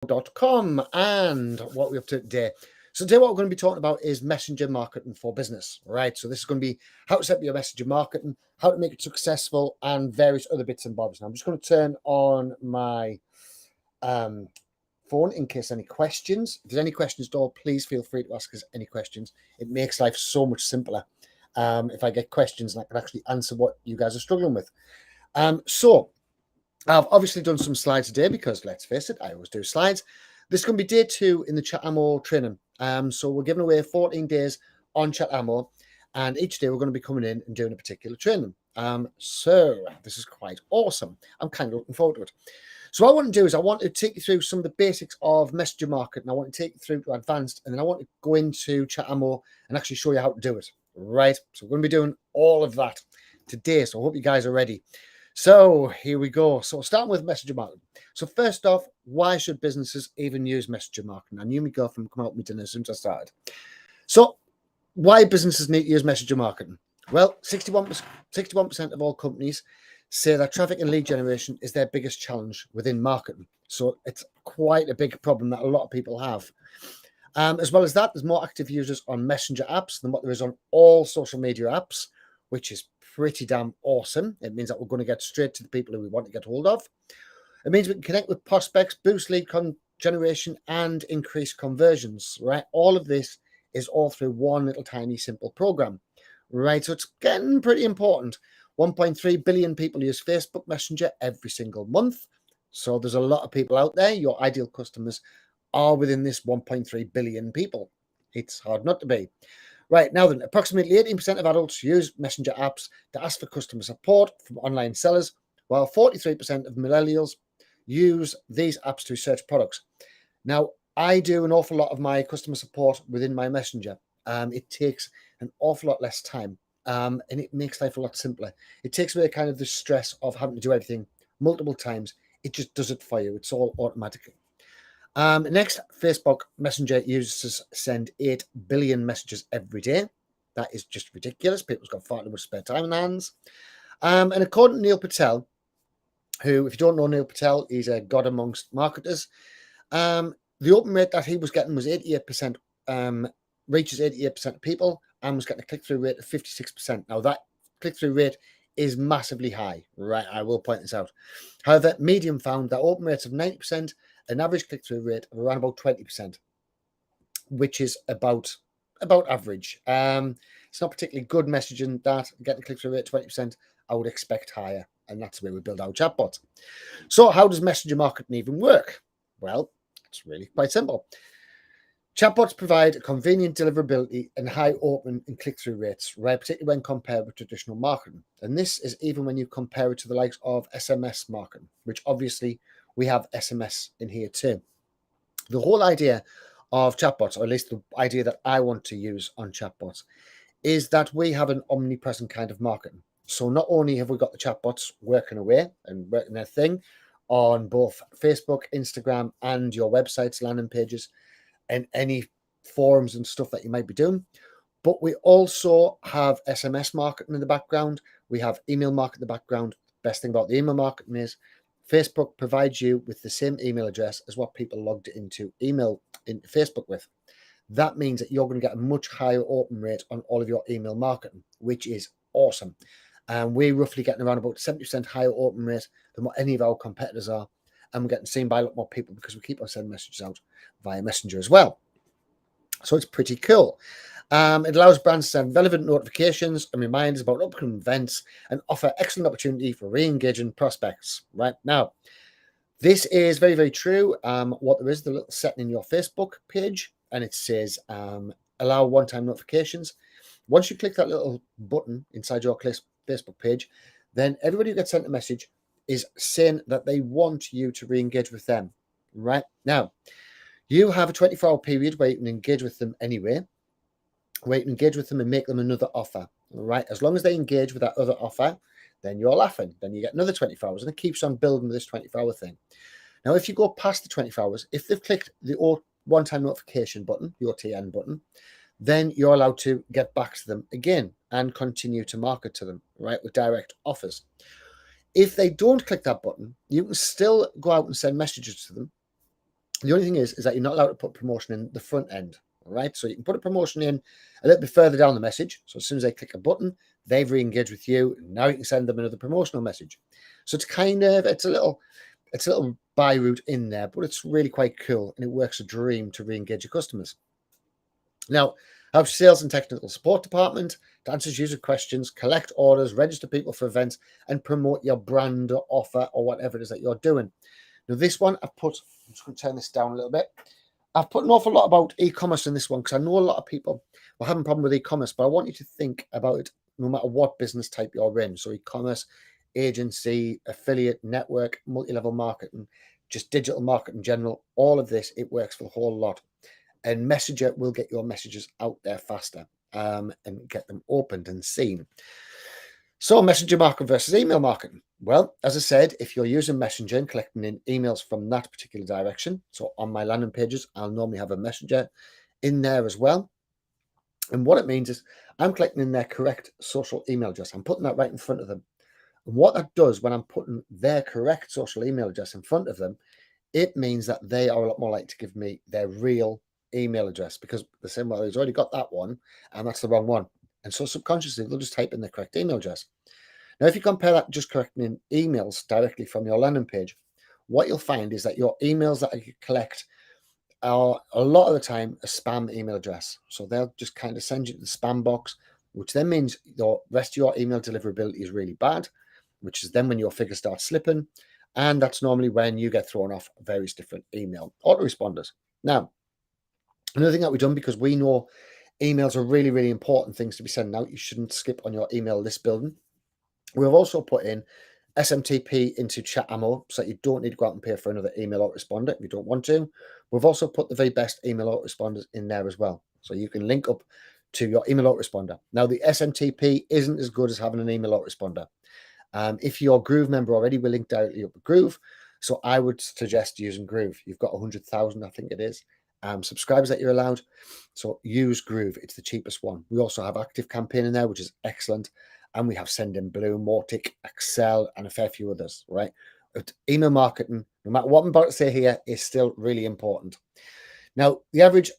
com and what we're up to today. So today what we're going to be talking about is messenger marketing for business, right? So this is going to be how to set up your messenger marketing, how to make it successful, and various other bits and bobs. Now I'm just going to turn on my phone in case any questions. If there's any questions at all, please feel free to ask us any questions. It makes life so much simpler if I get questions and I can actually answer what you guys are struggling with. So I've obviously done some slides today because, let's face it, I always do slides. This is going to be day 2 in the ChatAmo training. So we're giving away 14 days on ChatAmo, and each day we're going to be coming in and doing a particular training. So this is quite awesome. I'm kind of looking forward to it. So what I want to do is I want to take you through some of the basics of messenger marketing. I want to take you through to advanced, and then I want to go into ChatAmo and actually show you how to do it. Right? So we're going to be doing all of that today. So I hope you guys are ready. So here we go. So starting with messenger marketing. So first off, why should businesses even use messenger marketing? I knew me go from come out meeting as soon as I started. So why businesses need to use messenger marketing? Well, 61% of all companies say that traffic and lead generation is their biggest challenge within marketing. So it's quite a big problem that a lot of people have. As well as that, there's more active users on messenger apps than what there is on all social media apps, which is pretty damn awesome. It means that we're going to get straight to the people who we want to get hold of. It means we can connect with prospects, boost lead generation, and increase conversions, right? All of this is all through one little tiny simple program, right? So it's getting pretty important. 1.3 billion people use Facebook Messenger every single month. So there's a lot of people out there. Your ideal customers are within this 1.3 billion people. It's hard not to be. Right, now then, approximately 18% of adults use messenger apps to ask for customer support from online sellers, while 43% of millennials use these apps to search products. Now, I do an awful lot of my customer support within my messenger. It takes an awful lot less time, and it makes life a lot simpler. It takes away kind of the stress of having to do everything multiple times. It just does it for you. It's all automatic. Next, Facebook Messenger users send 8 billion messages every day. That is just ridiculous. People's got far too much spare time on their hands. And according to Neil Patel, who, if you don't know Neil Patel, he's a god amongst marketers. The open rate that he was getting was 88%, reaches 88% of people, and was getting a click-through rate of 56%. Now, that click-through rate is massively high, right? I will point this out. However, Medium found that open rates of 90%, an average click-through rate of around about 20%, which is about average. It's not particularly good messaging that getting click-through rate 20%. I would expect higher, and that's the way we build our chatbot. So how does messenger marketing even work? Well, it's really quite simple. Chatbots provide convenient deliverability and high open and click-through rates, right? Particularly when compared with traditional marketing. And this is even when you compare it to the likes of SMS marketing, which obviously we have SMS in here too. The whole idea of chatbots, or at least the idea that I want to use on chatbots, is that we have an omnipresent kind of marketing. So not only have we got the chatbots working away and working their thing on both Facebook, Instagram, and your websites, landing pages, and any forums and stuff that you might be doing, but we also have SMS marketing in the background. We have email marketing in the background. Best thing about the email marketing is Facebook provides you with the same email address as what people logged into Facebook with. That means that you're going to get a much higher open rate on all of your email marketing, which is awesome. And we're roughly getting around about 70% higher open rate than what any of our competitors are. And we're getting seen by a lot more people because we keep on sending messages out via Messenger as well. So it's pretty cool. It allows brands to send relevant notifications and reminders about upcoming events and offer excellent opportunity for re-engaging prospects. Right now, this is very, very true. What there is, the little setting in your Facebook page, and it says allow one-time notifications. Once you click that little button inside your Facebook page, then everybody who gets sent a message is saying that they want you to re-engage with them. Right now, you have a 24-hour period where you can engage with them anyway, where you can engage with them and make them another offer. Right, as long as they engage with that other offer, then you're laughing. Then you get another 24 hours, and it keeps on building with this 24-hour thing. Now, if you go past the 24 hours, if they've clicked the one-time notification button, the OTN button, then you're allowed to get back to them again and continue to market to them, right, with direct offers. If they don't click that button, you can still go out and send messages to them, The only thing is that you're not allowed to put promotion in the front end. All right. So you can put a promotion in a little bit further down the message. So as soon as they click a button, they've re-engaged with you. Now you can send them another promotional message. So it's a little buy route in there, but it's really quite cool and it works a dream to re-engage your customers. Now, our sales and technical support department to answer user questions, collect orders, register people for events, and promote your brand or offer or whatever it is that you're doing. Now, this one I'm just going to turn this down a little bit. I've put an awful lot about e-commerce in this one because I know a lot of people will have a problem with e-commerce, but I want you to think about it no matter what business type you're in. So e-commerce, agency, affiliate, network, multi-level marketing, just digital marketing in general, all of this, it works for the whole lot. And Messenger will get your messages out there faster and get them opened and seen. So Messenger marketing versus email marketing. Well, as I said, if you're using Messenger and collecting in emails from that particular direction, so on my landing pages, I'll normally have a Messenger in there as well. And what it means is I'm collecting in their correct social email address. I'm putting that right in front of them. And what that does when I'm putting their correct social email address in front of them, it means that they are a lot more likely to give me their real email address because the same way he's already got that one and that's the wrong one. And so subconsciously, they'll just type in the correct email address. Now, if you compare that just correcting emails directly from your landing page, what you'll find is that your emails that you collect are a lot of the time a spam email address. So they'll just kind of send you to the spam box, which then means the rest of your email deliverability is really bad, which is then when your figures start slipping. And that's normally when you get thrown off various different email autoresponders. Now, another thing that we've done, because we know emails are really, really important things to be sending out, you shouldn't skip on your email list building. We've also put in SMTP into Chatamo so that you don't need to go out and pay for another email autoresponder if you don't want to. We've also put the very best email autoresponders in there as well. So you can link up to your email autoresponder. Now, the SMTP isn't as good as having an email autoresponder. If you're a Groove member already, we're linked directly up with Groove. So I would suggest using Groove. You've got 100,000, I think it is, subscribers that you're allowed. So use Groove. It's the cheapest one. We also have Active Campaign in there, which is excellent. And we have Sendinblue, Mautic, Excel, and a fair few others, right? But email marketing, no matter what I'm about to say here, is still really important. Now, the average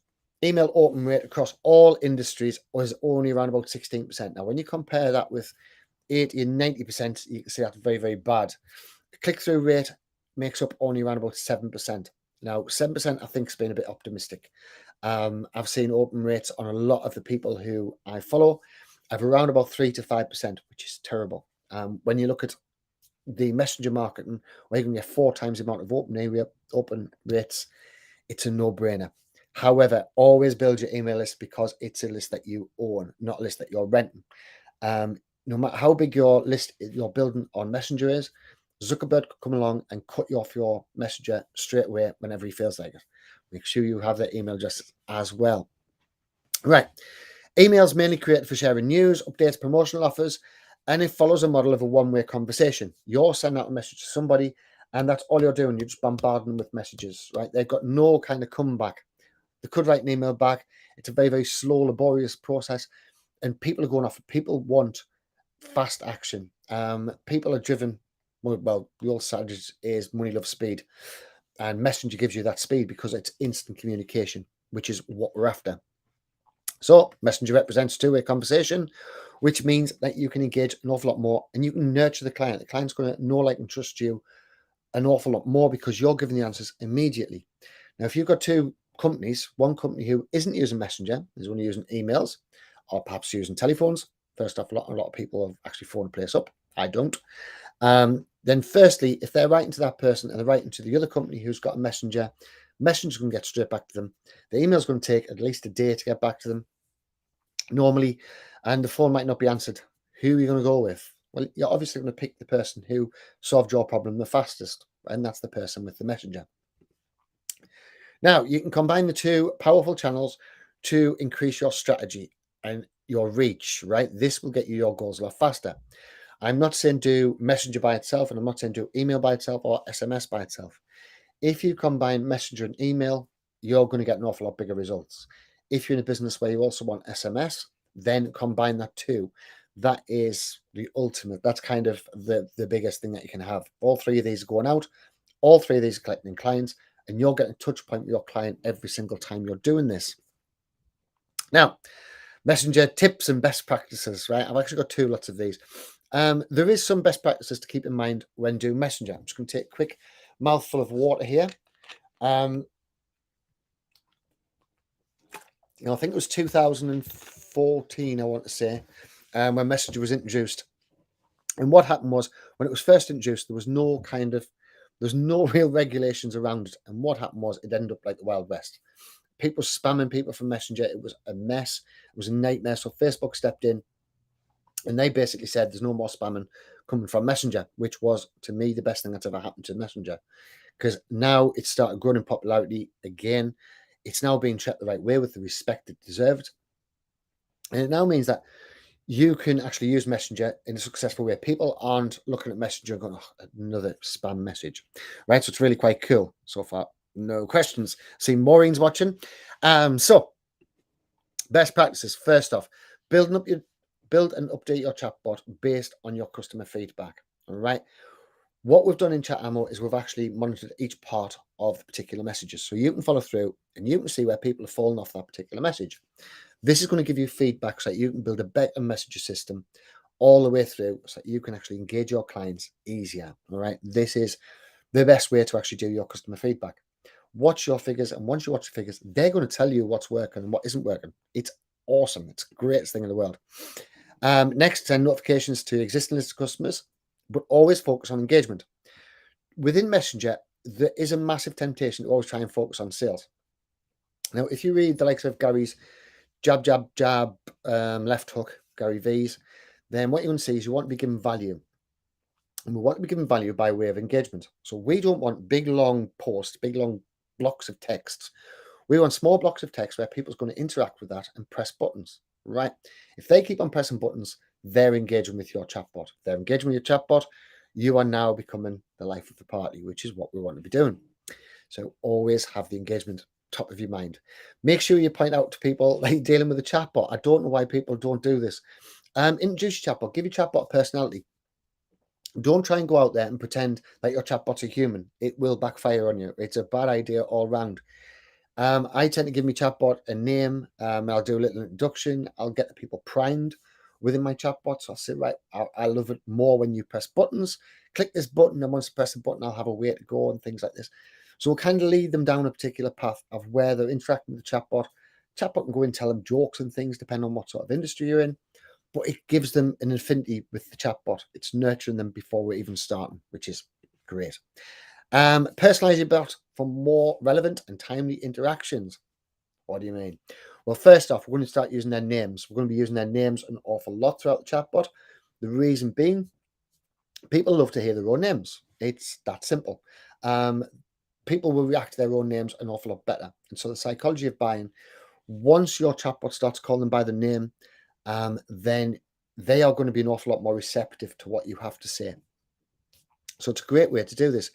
email open rate across all industries was only around about 16%. Now, when you compare that with 80 and 90%, you can see that's very, very bad. The click-through rate makes up only around about 7%. Now, 7% I think has been a bit optimistic. I've seen open rates on a lot of the people who I follow of around about 3 to 5%, which is terrible. When you look at the messenger marketing, where you can get 4 times the amount of open rates, it's a no-brainer. However, always build your email list because it's a list that you own, not a list that you're renting. No matter how big your list you're building on Messenger is, Zuckerberg could come along and cut you off your Messenger straight away whenever he feels like it. Make sure you have their email address as well. Right. Emails mainly created for sharing news, updates, promotional offers, and it follows a model of a one-way conversation. You're sending out a message to somebody, and that's all you're doing. You're just bombarding them with messages, right? They've got no kind of comeback. They could write an email back. It's a very, very slow, laborious process, and people are going off. People want fast action. People are driven. Well, the old strategy is money loves speed, and Messenger gives you that speed because it's instant communication, which is what we're after. So Messenger represents two-way conversation, which means that you can engage an awful lot more and you can nurture the client. The client's going to know, like, and trust you an awful lot more because you're giving the answers immediately. Now, if you've got two companies, one company who isn't using Messenger, is only using emails or perhaps using telephones. First off, a lot of people have actually phoned a place up. I don't. Then firstly, if they're writing to that person and they're writing to the other company who's got a Messenger's going to get straight back to them. The email's going to take at least a day to get back to them normally, and the phone might not be answered. Who are you going to go with? Well, you're obviously going to pick the person who solved your problem the fastest, and that's the person with the Messenger. Now, you can combine the two powerful channels to increase your strategy and your reach, right? This will get you your goals a lot faster. I'm not saying do Messenger by itself, and I'm not saying do email by itself or SMS by itself. If you combine Messenger and email, you're going to get an awful lot bigger results. If you're in a business where you also want SMS, then combine that too. That is the ultimate. That's kind of the biggest thing that you can have. All three of these are going out. All three of these are collecting clients, and you're getting a touch point with your client every single time you're doing this. Now, Messenger tips and best practices, right? I've actually got two lots of these. There is some best practices to keep in mind when doing Messenger. I'm just going to take a quick mouthful of water here. I think it was 2014, I want to say, when Messenger was introduced. And what happened was, when it was first introduced, there's no real regulations around it. And what happened was, it ended up like the Wild West. People spamming people from Messenger. It was a mess. It was a nightmare. So Facebook stepped in and they basically said there's no more spamming coming from Messenger, which was, to me, the best thing that's ever happened to Messenger, because now it's started growing in popularity again. It's now being treated the right way with the respect it deserved. And it now means that you can actually use Messenger in a successful way. People aren't looking at Messenger and going, oh, another spam message, right? So it's really quite cool so far. No questions. See, Maureen's watching. So best practices. First off, build and update your chatbot based on your customer feedback. All right. What we've done in Chat Ammo is we've actually monitored each part of the particular messages. So you can follow through and you can see where people have fallen off that particular message. This is going to give you feedback so that you can build a better messenger system all the way through so that you can actually engage your clients easier. All right. This is the best way to actually do your customer feedback. Watch your figures, and once you watch the figures, they're going to tell you what's working and what isn't working. It's awesome. It's the greatest thing in the world. Next, send notifications to existing list of customers, but always focus on engagement. Within Messenger, there is a massive temptation to always try and focus on sales. Now, if you read the likes of Gary's jab, left hook, Gary V's, then what you're going to see is you want to be given value. And we want to be given value by way of engagement. So we don't want big, long posts, big, long blocks of text. We want small blocks of text where people's going to interact with that and press buttons, right? If they keep on pressing buttons, they're engaging with your chatbot. If they're engaging with your chatbot, you are now becoming the life of the party, which is what we want to be doing. So always have the engagement top of your mind. Make sure you point out to people that you're dealing with a chatbot. I don't know why people don't do this. Introduce your chatbot. Give your chatbot a personality. Don't try and go out there and pretend that your chatbot's a human. It will backfire on you. It's a bad idea all round. I tend to give my chatbot a name. I'll do a little introduction. I'll get the people primed within my chatbot. So I'll say, right, I love it more when you press buttons. Click this button, and once you press the button, I'll have a way to go and things like this. So we'll kind of lead them down a particular path of where they're interacting with the chatbot. Chatbot can go and tell them jokes and things, depending on what sort of industry you're in. But it gives them an affinity with the chatbot. It's nurturing them before we're even starting, which is great. Personalize your bot for more relevant and timely interactions. What do you mean? Well, first off, we're going to start using their names. We're going to be using their names an awful lot throughout the chatbot. The reason being, people love to hear their own names. It's that simple. People will react to their own names an awful lot better. And so the psychology of buying, once your chatbot starts calling them by the name, then they are going to be an awful lot more receptive to what you have to say. So it's a great way to do this.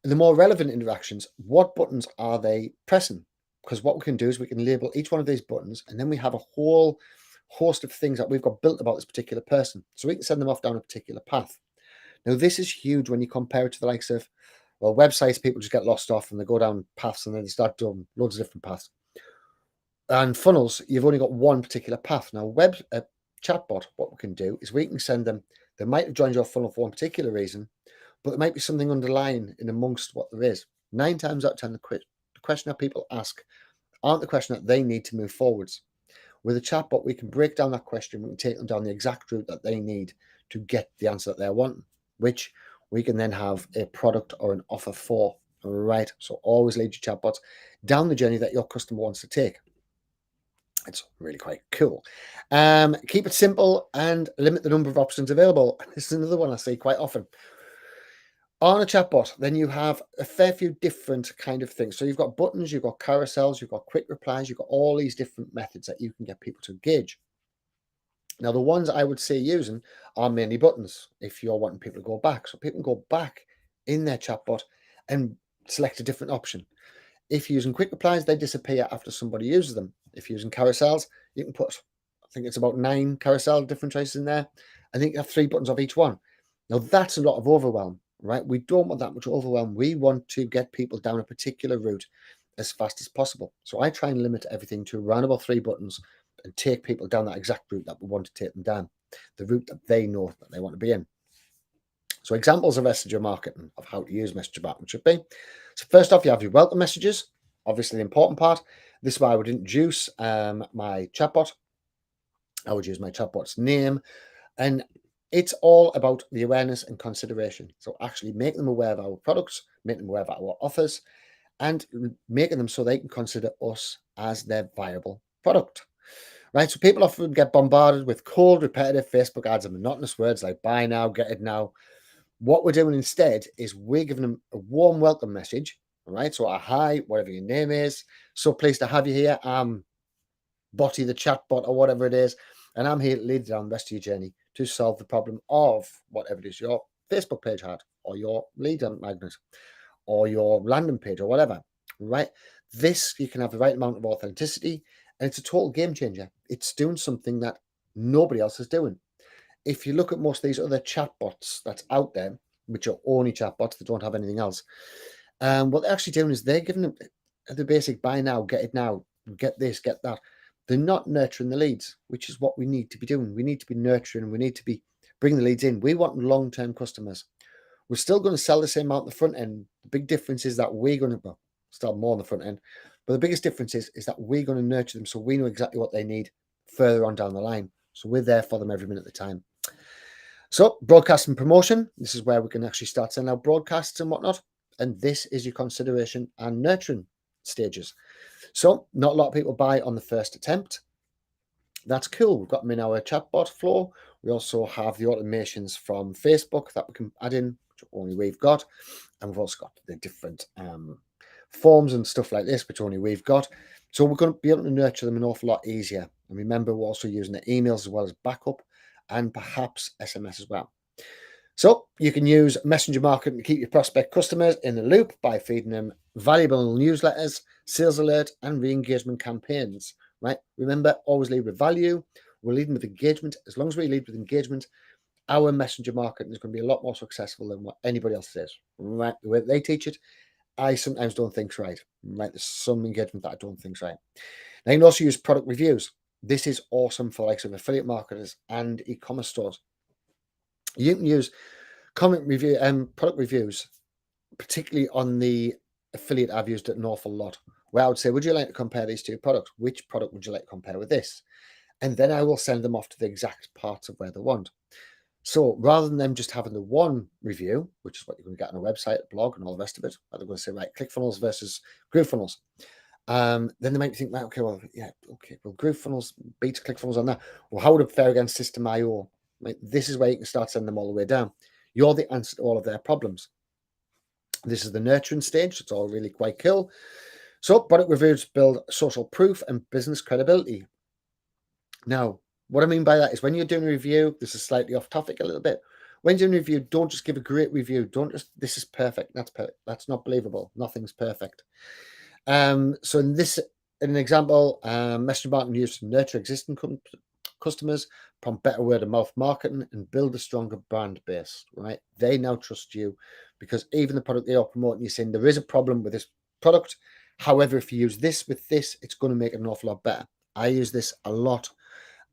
And the more relevant interactions, what buttons are they pressing? Because what we can do is we can label each one of these buttons, and then we have a whole host of things that we've got built about this particular person. So we can send them off down a particular path. Now, this is huge when you compare it to the likes of, well, websites. People just get lost off and they go down paths and then they start doing loads of different paths. And funnels, you've only got one particular path. Now, chatbot, what we can do is we can send them, they might have joined your funnel for one particular reason, but there might be something underlying in amongst what there is. 9 times out of 10, the question that people ask aren't the question that they need to move forwards. With a chatbot, we can break down that question. We can take them down the exact route that they need to get the answer that they're wanting, which we can then have a product or an offer for. All right. So always lead your chatbots down the journey that your customer wants to take. It's really quite cool. Keep it simple and limit the number of options available. This is another one I see quite often. On a chatbot, then you have a fair few different kind of things. So you've got buttons, you've got carousels, you've got quick replies, you've got all these different methods that you can get people to engage. Now, the ones I would say using are mainly buttons if you're wanting people to go back. So people can go back in their chatbot and select a different option. If you're using quick replies, they disappear after somebody uses them. If you're using carousels, you can put, I think it's about 9 carousel different choices in there. I think you have 3 buttons of each one. Now, that's a lot of overwhelm. right? We don't want that much overwhelm. We want to get people down a particular route as fast as possible. So I try and limit everything to around about 3 buttons and take people down that exact route that we want to take them down, the route that they know that they want to be in. So examples of messenger marketing, of how to use messenger marketing should be. So first off, you have your welcome messages, obviously the important part. This is why I would introduce my chatbot. I would use my chatbot's name, and it's all about the awareness and consideration. So actually make them aware of our products, make them aware of our offers, and making them so they can consider us as their viable product. Right? So people often get bombarded with cold, repetitive Facebook ads and monotonous words like buy now, get it now. What we're doing instead is we're giving them a warm welcome message. All right. So a hi, whatever your name is. So pleased to have you here. I'm Botty the chatbot or whatever it is. And I'm here to lead you down the rest of your journey to solve the problem of whatever it is your Facebook page had, or your lead magnet, or your landing page, or whatever. Right? This, you can have the right amount of authenticity, and it's a total game changer. It's doing something that nobody else is doing. If you look at most of these other chatbots that's out there, which are only chatbots, they don't have anything else, what they're actually doing is they're giving them the basic buy now, get it now, get this, get that. They're not nurturing the leads, which is what we need to be doing. We need to be nurturing. We need to be bringing the leads in. We want long-term customers. We're still going to sell the same amount on the front end. The big difference is that we're going to sell more on the front end. But the biggest difference is that we're going to nurture them so we know exactly what they need further on down the line. So we're there for them every minute of the time. So broadcast and promotion. This is where we can actually start sending out broadcasts and whatnot. And this is your consideration and nurturing stages. So not a lot of people buy on the first attempt. That's cool. We've got them in our chatbot flow. We also have the automations from Facebook that we can add in, which only we've got. And we've also got the different forms and stuff like this, which only we've got. So we're going to be able to nurture them an awful lot easier. And remember, we're also using the emails as well as backup, and perhaps SMS as well. So you can use messenger marketing to keep your prospect customers in the loop by feeding them valuable newsletters, sales alert, and re-engagement campaigns. Right? Remember, always lead with value. We're leading with engagement. As long as we lead with engagement, our messenger marketing is going to be a lot more successful than what anybody else says. Right? The way they teach it, I sometimes don't think it's right. Right? There's some engagement that I don't think is right. Now you can also use product reviews. This is awesome for likes of affiliate marketers and e-commerce stores. You can use comment review and product reviews, particularly on the affiliate. I've used it an awful lot, where I would say, would you like to compare these two products? Which product would you like to compare with this? And then I will send them off to the exact parts of where they want. So rather than them just having the one review, which is what you're going to get on a website, a blog, and all the rest of it, they're going to say, right, ClickFunnels versus GrooveFunnels. Then they might think, right, okay, well, GrooveFunnels beats ClickFunnels on that. Well, how would it fare against System.io? Right? This is where you can start sending them all the way down. You're the answer to all of their problems. This is the nurturing stage. It's all really quite cool. So product reviews build social proof and business credibility. Now, what I mean by that is when you're doing a review, this is slightly off topic a little bit. When you're doing a review, don't just give a great review. Don't just, this is perfect. That's perfect. That's not believable. Nothing's perfect. So in an example, messenger marketing used to nurture existing customers, prompt better word of mouth marketing, and build a stronger brand base, right? They now trust you because even the product they are promoting, you're saying there is a problem with this product. However, if you use this with this, it's going to make it an awful lot better. I use this a lot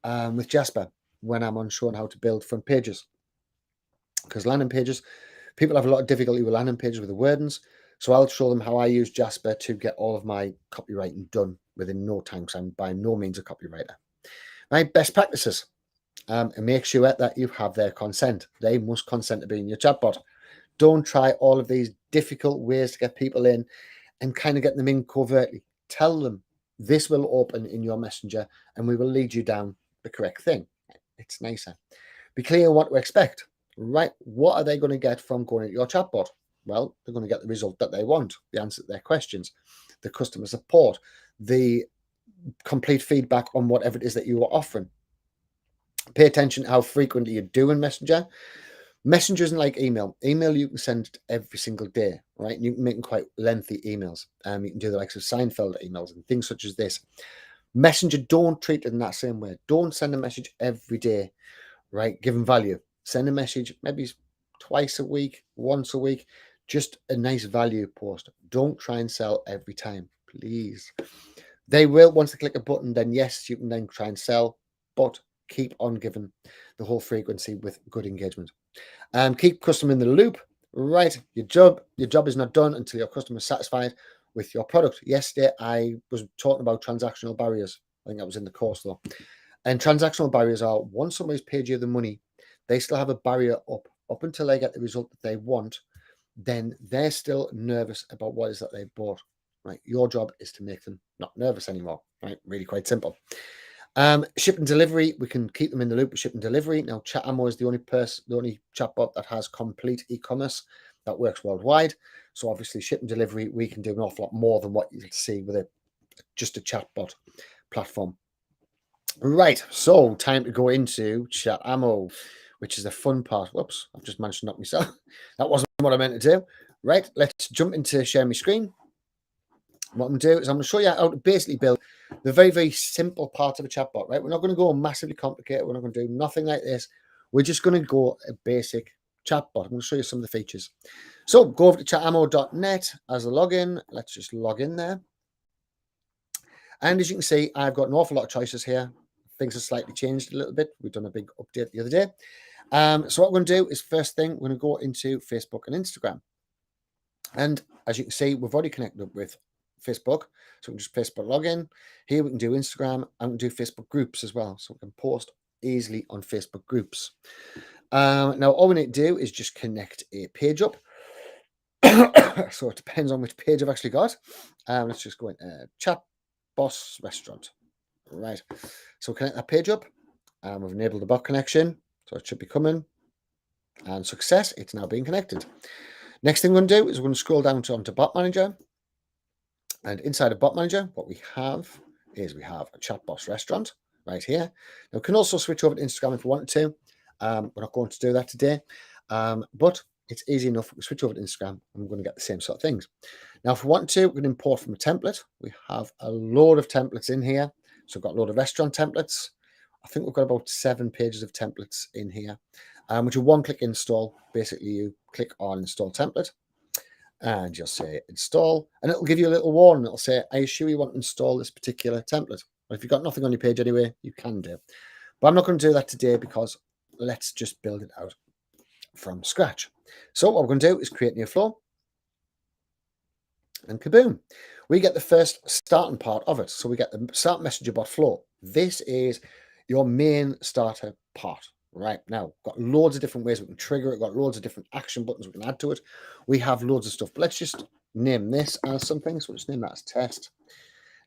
with Jasper when I'm on showing how to build front pages, because landing pages, people have a lot of difficulty with landing pages with the wordings. So I'll show them how I use Jasper to get all of my copywriting done within no time, because I'm by no means a copywriter. Right, best practices. And make sure that you have their consent. They must consent to being your chatbot. Don't try all of these difficult ways to get people in and kind of get them in covertly. Tell them this will open in your messenger and we will lead you down the correct thing. It's nicer. Be clear what to expect. Right? What are they going to get from going at your chatbot? Well, they're going to get the result that they want, the answer to their questions, the customer support, the complete feedback on whatever it is that you are offering. Pay attention to how frequently you're doing Messenger. Messenger isn't like email. Email you can send every single day, right? You can make them quite lengthy emails. You can do the likes of Seinfeld emails and things such as this. Messenger, don't treat it in that same way. Don't send a message every day, right? Give them value. Send a message maybe twice a week, once a week, just a nice value post. Don't try and sell every time, please. They will, once they click a button, then yes, you can then try and sell, but keep on giving the whole frequency with good engagement. Keep customer in the loop. Right, your job is not done until your customer is satisfied with your product. Yesterday, I was talking about transactional barriers. I think that was in the course though. And transactional barriers are once somebody's paid you the money, they still have a barrier up until they get the result that they want. Then they're still nervous about what it is that they bought. Right, your job is to make them not nervous anymore. Right, really quite simple. Ship and delivery, we can keep them in the loop with ship and delivery. Now, Chatamo is the only chatbot that has complete e-commerce that works worldwide. So obviously, ship and delivery, we can do an awful lot more than what you'll see with just a chatbot platform. Right, so time to go into Chatamo, which is the fun part. Whoops, I've just managed to knock myself. That wasn't what I meant to do. Right, let's jump into share my screen. What I'm going to do is I'm going to show you how to basically build the very, very simple part of a chatbot, right? We're not going to go massively complicated. We're not going to do nothing like this. We're just going to go a basic chatbot. I'm going to show you some of the features. So go over to chatamo.net as a login. Let's just log in there. And as you can see, I've got an awful lot of choices here. Things have slightly changed a little bit. We've done a big update the other day. So what we're going to do is first thing, we're going to go into Facebook and Instagram. And as you can see, we've already connected up with Facebook. So we can just Facebook login. Here we can do Instagram and we can do Facebook groups as well. So we can post easily on Facebook groups. Now, all we need to do is just connect a page up. So it depends on which page I've actually got. Let's just go into Chat Boss Restaurant. Right. So connect that page up. We've enabled the bot connection. So it should be coming. And success, it's now being connected. Next thing we're going to do is we're going to scroll down onto Bot Manager. And inside of Bot Manager, what we have is we have a Chat Boss Restaurant right here. Now, we can also switch over to Instagram if we wanted to. We're not going to do that today, but it's easy enough. We switch over to Instagram and we're going to get the same sort of things. Now, if we want to, we can import from a template. We have a load of templates in here. So we've got a load of restaurant templates. I think we've got about 7 pages of templates in here, which are one-click install. Basically, you click on Install Template, and you'll say Install, and it'll give you a little warning. It'll say, are you sure you want to install this particular template? Well, if you've got nothing on your page anyway, you can do. But I'm not going to do that today because let's just build it out from scratch. So what we're going to do is create new flow, and kaboom, we get the first starting part of it. So we get the Start Messenger Bot flow. This is your main starter part. Right now, got loads of different ways we can trigger it. Got loads of different action buttons we can add to it. We have loads of stuff, but let's just name this as something. So we'll just name that as test.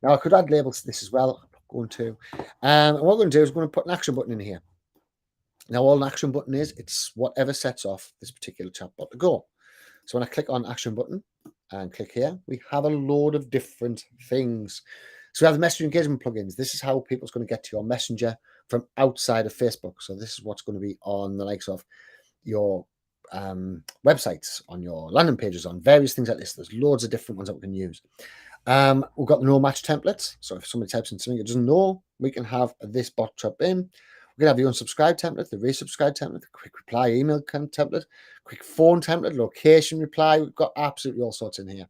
Now I could add labels to this as well. I'm not going to. And what we're going to do is we're going to put an action button in here. Now all an action button is, it's whatever sets off this particular chatbot to go. So when I click on action button and click here, we have a load of different things. So we have the messenger engagement plugins. This is how people's going to get to your messenger from outside of Facebook. So this is what's going to be on the likes of your websites, on your landing pages, on various things like this. There's loads of different ones that we can use. We've got the no match templates. So if somebody types in something it doesn't know, we can have this bot trap in. We're going to have the unsubscribe template, the resubscribe template, the quick reply email template, quick phone template, location reply. We've got absolutely all sorts in here.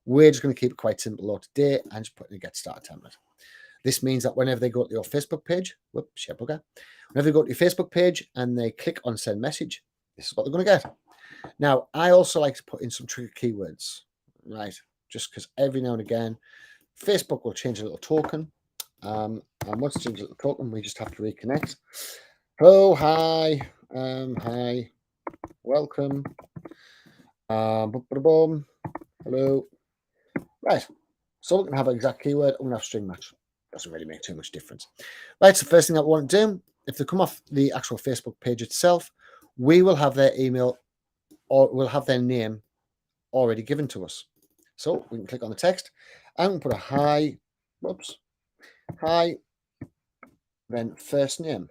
We're just going to keep it quite simple though today and just put in a get started template. This means that whenever they go to your Facebook page, whenever they go to your Facebook page and they click on send message, this is what they're going to get. Now, I also like to put in some trigger keywords, right? Just because every now and again, Facebook will change a little token. And once it changes a little token, we just have to reconnect. Hello, hi, hi, welcome. Hello. Right. So we're going to have an exact keyword. I'm going to have string match. Doesn't really make too much difference. Right. So first thing that we want to do, if they come off the actual Facebook page itself, we will have their email or we'll have their name already given to us. So we can click on the text and put a hi, hi, then first name.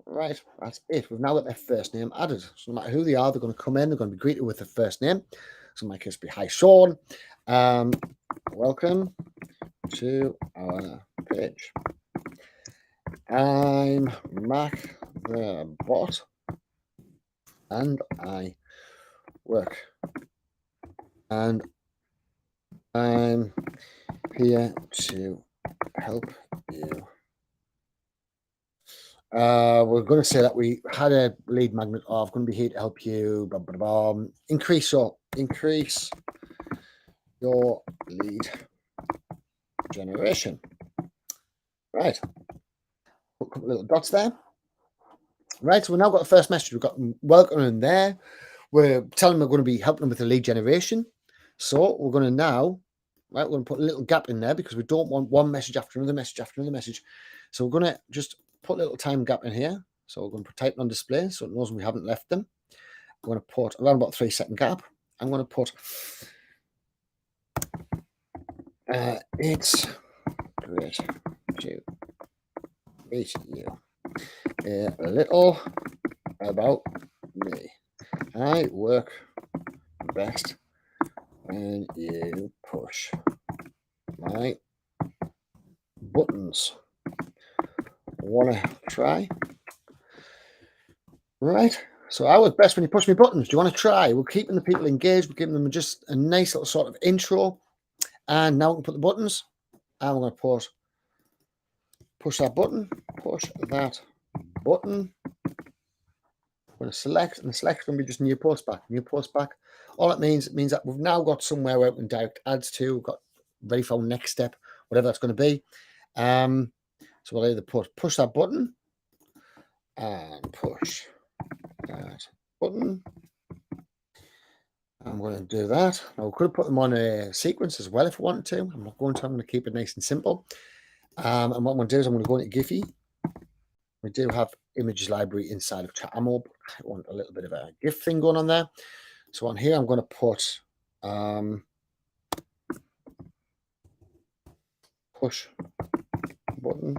Right, that's it. We've now got their first name added. So no matter who they are, they're going to come in, they're going to be greeted with their first name. So in my case, be hi, Sean. Welcome to our page. I'm Mac the bot, and I work. And I'm here to help you. We're going to say that we had a lead magnet of going to be here to help you. Blah, blah, blah. Increase your lead generation. Right. Put a couple of little dots there. Right. So we've now got the first message. We've got welcome in there. We're telling them we're going to be helping them with the lead generation. So we're going to now, right, we're going to put a little gap in there because we don't want one message after another message after another message. So we're going to just put a little time gap in here. So we're going to put typing on display so it knows we haven't left them. I'm going to put around about 3-second gap. I'm going to put it's great to meet you. A little about me. I work best when you push my buttons. Wanna try? Right. So I work best when you push my buttons. Do you want to try? We're keeping the people engaged. We're giving them just a nice little sort of intro. And now we can put the buttons. And we're going to push that button. Push that button. We're going to select, and the select is going to be just new post back. New post back. All it means that we've now got somewhere where we can direct ads to. We've got ready for next step, whatever that's going to be. So we'll either push that button and push that button. I'm going to do that. Now we could have put them on a sequence as well if we wanted to. I'm not going to. I'm going to keep it nice and simple. And what I'm going to do is I'm going to go into Giphy. We do have images library inside of Chatamo, but I want a little bit of a GIF thing going on there. So on here, I'm going to put push button.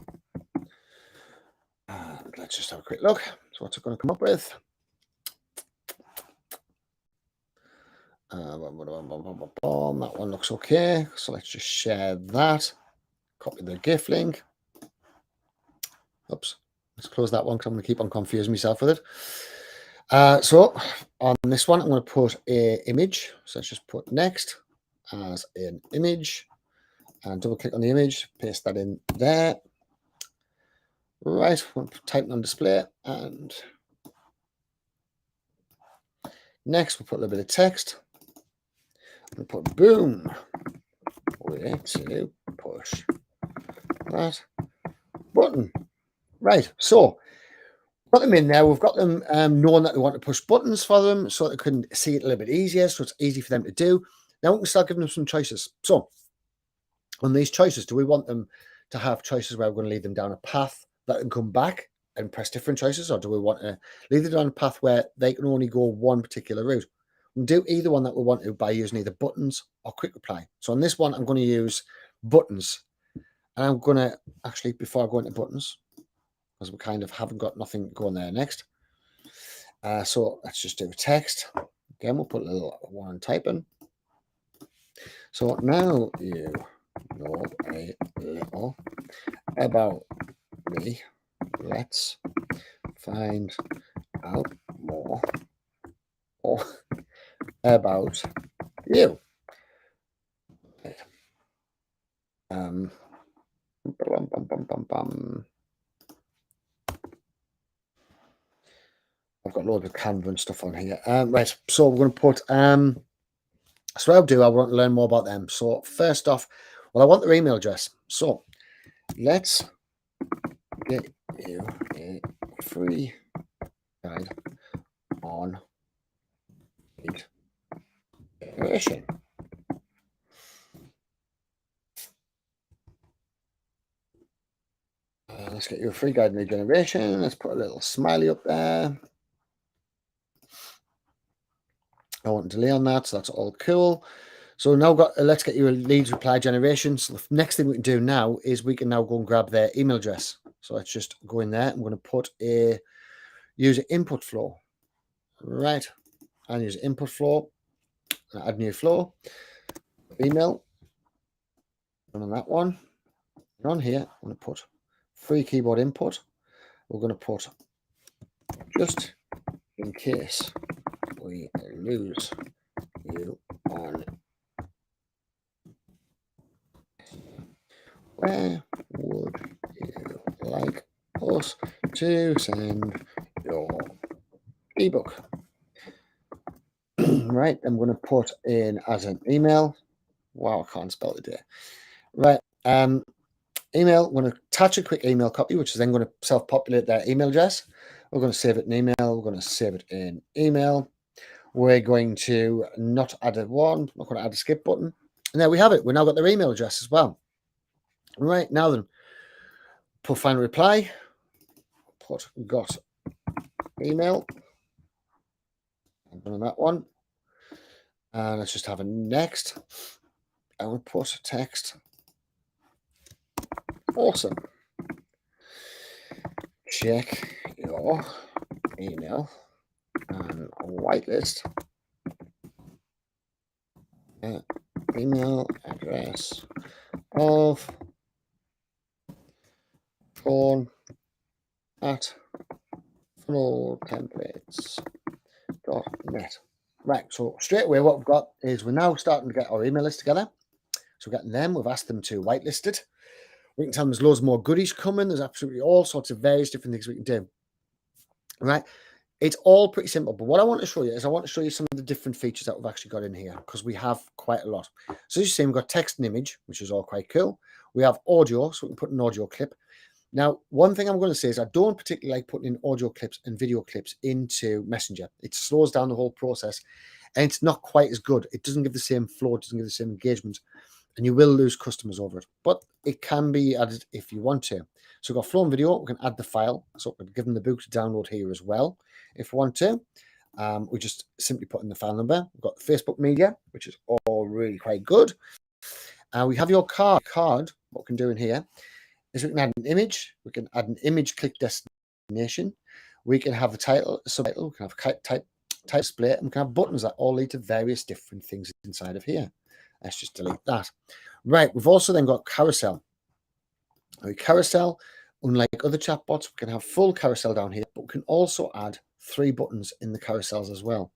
And let's just have a quick look. So what's it going to come up with? That one looks okay. So let's just share that. Copy the GIF link. Oops. Let's close that one because I'm going to keep on confusing myself with it. So on this one, I'm going to put an image. So let's just put next as an image and double click on the image, paste that in there. Right, we'll type it on display and next we'll put a little bit of text. We'll put boom, way to push that button. Right, so got them in there. We've got them knowing that they want to push buttons for them so they can see it a little bit easier, so it's easy for them to do. Now we can start giving them some choices. So on these choices, do we want them to have choices where we're going to lead them down a path that can come back and press different choices, or do we want to lead them down a path where they can only go one particular route? We can do either one that we want to by using either buttons or quick reply. So on this one, I'm going to use buttons. And I'm going to actually, before I go into buttons, because we kind of haven't got nothing going there next. So let's just do text. Again, we'll put a little one on typing. So now you know a little about me. Let's find out more about you. I've got loads of Canva and stuff on here. Right, so we're going to put so I'll do. I want to learn more about them. So first off, well, I want their email address. So let's get you a free guide on lead generation. Let's get you a free guide on lead generation. Let's put a little smiley up there. I want to delay on that, so that's all cool. So now let's get you a leads reply generation. So the next thing we can do now is we can now go and grab their email address. So let's just go in there. I'm going to put a user input flow. Right. And use input flow. Add new flow. Email. And on that one. And on here, I'm going to put free keyboard input. We're going to put just in case we lose you on where would you like us to send your ebook? Right, I'm going to put in as an email. Wow, I can't spell today. Right, email. I'm going to attach a quick email copy, which is then going to self-populate their email address. We're going to save it in email. We're going to save it in email. We're going to not add a one. Not going to add a skip button. And there we have it. We've now got their email address as well. Right, now then, put final reply. Put got email. I'm done on that one. And let's just have a next. And we'll put text. Awesome. Check your email and whitelist email address of phone at funneltemplates.net. Right, so straight away what we've got is we're now starting to get our email list together. So we're getting them, we've asked them to whitelist it. We can tell them there's loads more goodies coming. There's absolutely all sorts of various different things we can do. Right, it's all pretty simple. But what I want to show you is I want to show you some of the different features that we've actually got in here because we have quite a lot. So as you see, we've got text and image, which is all quite cool. We have audio, so we can put an audio clip. Now, one thing I'm going to say is I don't particularly like putting in audio clips and video clips into Messenger. It slows down the whole process and it's not quite as good. It doesn't give the same flow, it doesn't give the same engagement, and you will lose customers over it. But it can be added if you want to. So we've got flow and video. We can add the file. So we can give them the book to download here as well if we want to. We just simply put in the file number. We've got the Facebook media, which is all really quite good. We have your card. What we can do in here is we can add an image. We can add an image click destination. We can have the title, subtitle. We can have type display, and we can have buttons that all lead to various different things inside of here. Let's just delete that. Right, we've also then got carousel. Carousel, unlike other chatbots, we can have full carousel down here, but we can also add 3 buttons in the carousels as well.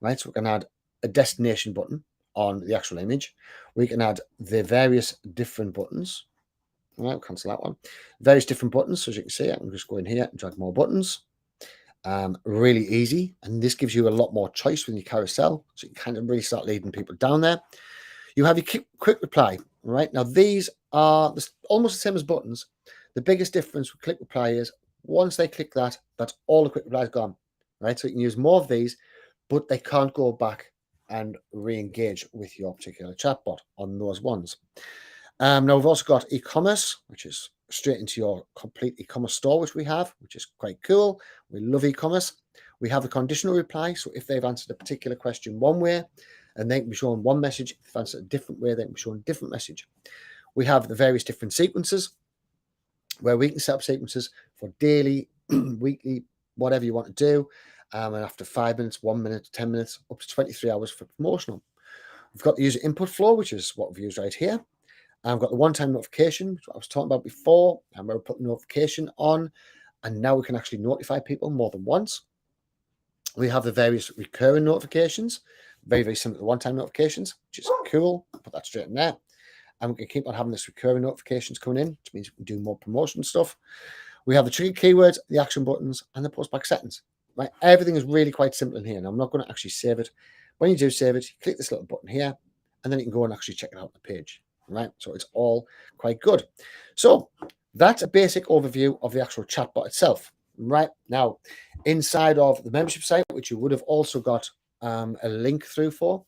Right, so we can add a destination button on the actual image. We can add the various different buttons. All right, we'll cancel that one. Various different buttons. So as you can see, I can just go in here and drag more buttons. Really easy. And this gives you a lot more choice with your carousel. So you can kind of really start leading people down there. You have your quick reply. Right, now these are almost the same as buttons. The biggest difference with quick reply is once they click that, that's all the quick replies gone. Right, so you can use more of these, but they can't go back and re-engage with your particular chatbot on those ones. Now we've also got e-commerce, which is straight into your complete e-commerce store, which we have, which is quite cool. We love e-commerce. We have a conditional reply. So if they've answered a particular question one way, and they can be shown one message. If they've answered a different way, they can be shown a different message. We have the various different sequences where we can set up sequences for daily, weekly, whatever you want to do. And after 5 minutes, 1 minute, 10 minutes, up to 23 hours for promotional. We've got the user input flow, which is what we've used right here. And I've got the one-time notification, which I was talking about before. And we'll put the notification on. And now we can actually notify people more than once. We have the various recurring notifications. Very, very similar to one-time notifications, which is cool. Put that straight in there. And we can keep on having this recurring notifications coming in, which means we can do more promotion stuff. We have the trigger keywords, the action buttons, and the postback settings. Right, everything is really quite simple in here. And I'm not going to actually save it. When you do save it, you click this little button here, and then you can go and actually check it out on the page. Right, so it's all quite good. So that's a basic overview of the actual chatbot itself. Right now, inside of the membership site, which you would have also got a link through for.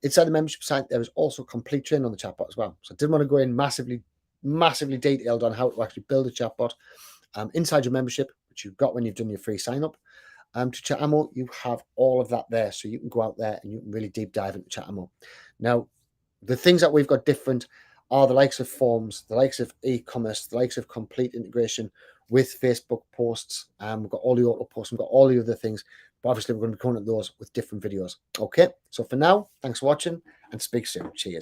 Inside the membership site, there is also complete training on the chatbot as well. So I didn't want to go in massively detailed on how to actually build a chatbot. Inside your membership, which you've got when you've done your free sign up to Chatamo, you have all of that there. So you can go out there and you can really deep dive into Chatamo. Now, the things that we've got different are the likes of forms, the likes of e-commerce, the likes of complete integration with Facebook posts. We've got all the auto posts, we've got all the other things. But obviously, we're going to be coming at those with different videos. Okay, so for now, thanks for watching and speak soon. Cheers.